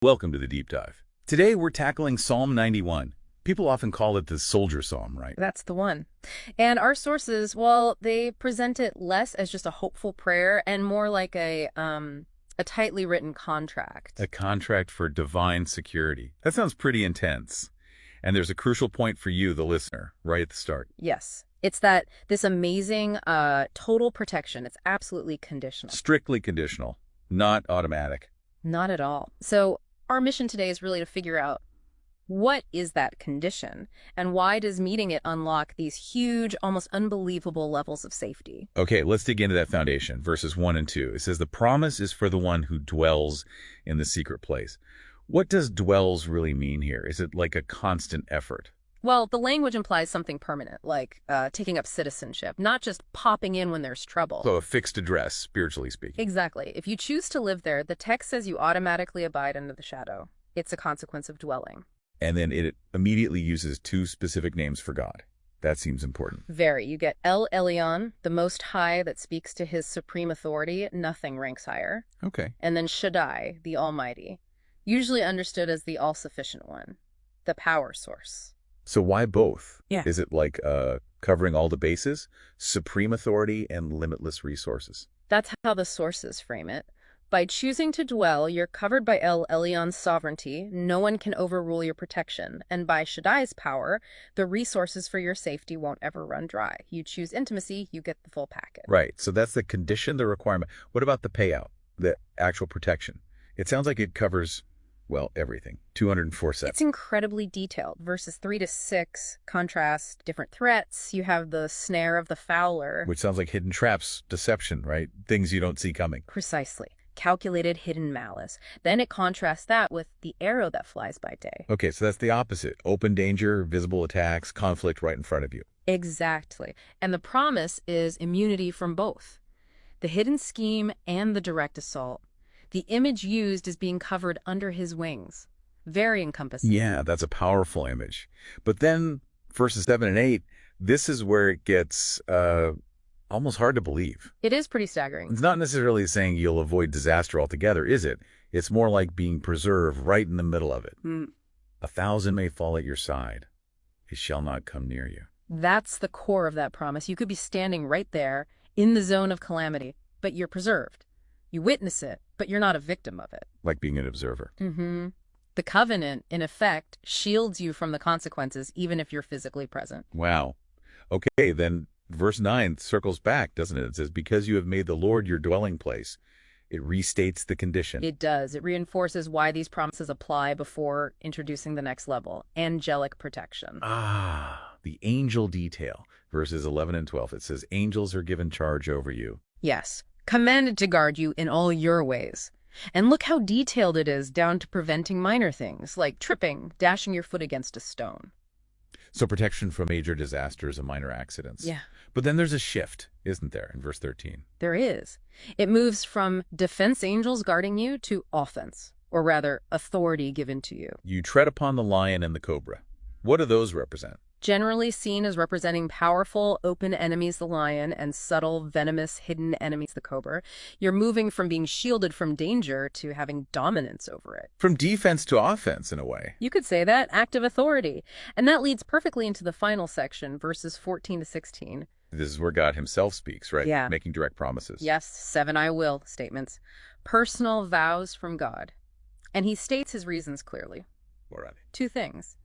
Welcome to the Deep Dive. Today we're tackling Psalm 91. People often call it the soldier psalm, right? That's the one. And our sources, well, they present it less as just a hopeful prayer and more like a tightly written contract. A contract for divine security. That sounds pretty intense. And there's a crucial point for you, the listener, right at the start. Yes. It's that this amazing total protection. It's absolutely conditional. Strictly conditional, not automatic. Not at all. So our mission today is really to figure out what is that condition and why does meeting it unlock these huge, almost unbelievable levels of safety? Okay, let's dig into that foundation, verses 1 and 2. It says, the promise is for the one who dwells in the secret place. What does dwells really mean here? Is it like a constant effort? Well, the language implies something permanent, like taking up citizenship, not just popping in when there's trouble. So a fixed address, spiritually speaking. Exactly. If you choose to live there, the text says you automatically abide under the shadow. It's a consequence of dwelling. And then it immediately uses two specific names for God. That seems important. Very. You get El Elyon, the Most High that speaks to his supreme authority. Nothing ranks higher. Okay. And then Shaddai, the Almighty, usually understood as the all-sufficient one, the power source. So why both? Yeah. Is it like covering all the bases? Supreme authority and limitless resources. That's how the sources frame it. By choosing to dwell, you're covered by El Elyon's sovereignty. No one can overrule your protection. And by Shaddai's power, the resources for your safety won't ever run dry. You choose intimacy, you get the full package. Right. So that's the condition, the requirement. What about the payout, the actual protection? It sounds like it covers, well, everything. 204 sets. It's incredibly detailed. Verses 3 to 6 contrast different threats. You have the snare of the fowler. Which sounds like hidden traps, deception, right? Things you don't see coming. Precisely. Calculated hidden malice. Then it contrasts that with the arrow that flies by day. Okay, so that's the opposite. Open danger, visible attacks, conflict right in front of you. Exactly. And the promise is immunity from both. The hidden scheme and the direct assault. The image used is being covered under his wings. Very encompassing. Yeah, that's a powerful image. But then verses 7 and 8, this is where it gets almost hard to believe. It is pretty staggering. It's not necessarily saying you'll avoid disaster altogether, is it? It's more like being preserved right in the middle of it. 1,000 may fall at your side. It shall not come near you. That's the core of that promise. You could be standing right there in the zone of calamity, but you're preserved. You witness it, but you're not a victim of it. Like being an observer. The covenant, in effect, shields you from the consequences, even if you're physically present. Wow. Okay, then verse 9 circles back, doesn't it? It says, because you have made the Lord your dwelling place. It restates the condition. It does. It reinforces why these promises apply before introducing the next level, angelic protection. Ah, the angel detail. Verses 11 and 12, it says, angels are given charge over you. Yes, commanded to guard you in all your ways. And look how detailed it is, down to preventing minor things, like tripping, dashing your foot against a stone. So protection from major disasters and minor accidents. Yeah. But then there's a shift, isn't there, in verse 13? There is. It moves from defense angels guarding you to offense, or rather, authority given to you. You tread upon the lion and the cobra. What do those represent? Generally seen as representing powerful, open enemies, the lion, and subtle, venomous, hidden enemies, the cobra. You're moving from being shielded from danger to having dominance over it. From defense to offense, in a way. You could say that, active authority. And that leads perfectly into the final section, verses 14 to 16. This is where God himself speaks, right? Yeah. Making direct promises. Yes, 7 I will statements. Personal vows from God. And he states his reasons clearly. What are they? 2 things.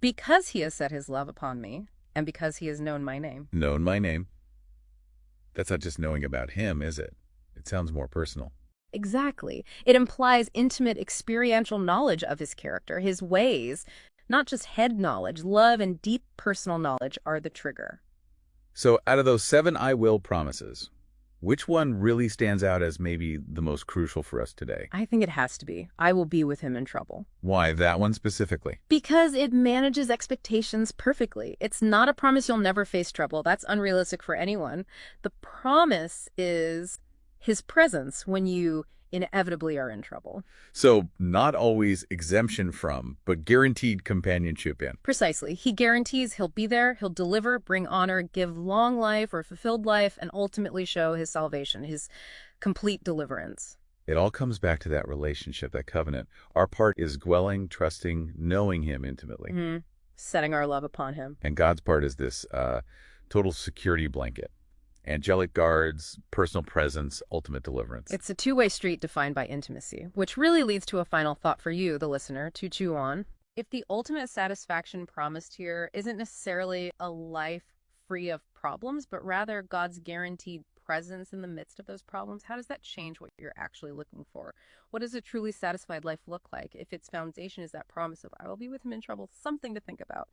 Because he has set his love upon me, and because he has known my name. Known my name. That's not just knowing about him, is it? It sounds more personal. Exactly. It implies intimate experiential knowledge of his character, his ways, not just head knowledge. Love and deep personal knowledge are the trigger. So out of those 7 I will promises, which one really stands out as maybe the most crucial for us today? I think it has to be. I will be with him in trouble. Why that one specifically? Because it manages expectations perfectly. It's not a promise you'll never face trouble. That's unrealistic for anyone. The promise is his presence when you inevitably are in trouble. So not always exemption from, but guaranteed companionship in. Precisely. He guarantees he'll be there, he'll deliver, bring honor, give long life or fulfilled life, and ultimately show his salvation, his complete deliverance. It all comes back to that relationship, that covenant. Our part is dwelling, trusting, knowing him intimately. Setting our love upon him. And God's part is this total security blanket. Angelic guards, personal presence, ultimate deliverance. It's a two-way street defined by intimacy, which really leads to a final thought for you, the listener, to chew on. If the ultimate satisfaction promised here isn't necessarily a life free of problems, but rather God's guaranteed presence in the midst of those problems, how does that change what you're actually looking for? What does a truly satisfied life look like if its foundation is that promise of I will be with him in trouble? Something to think about.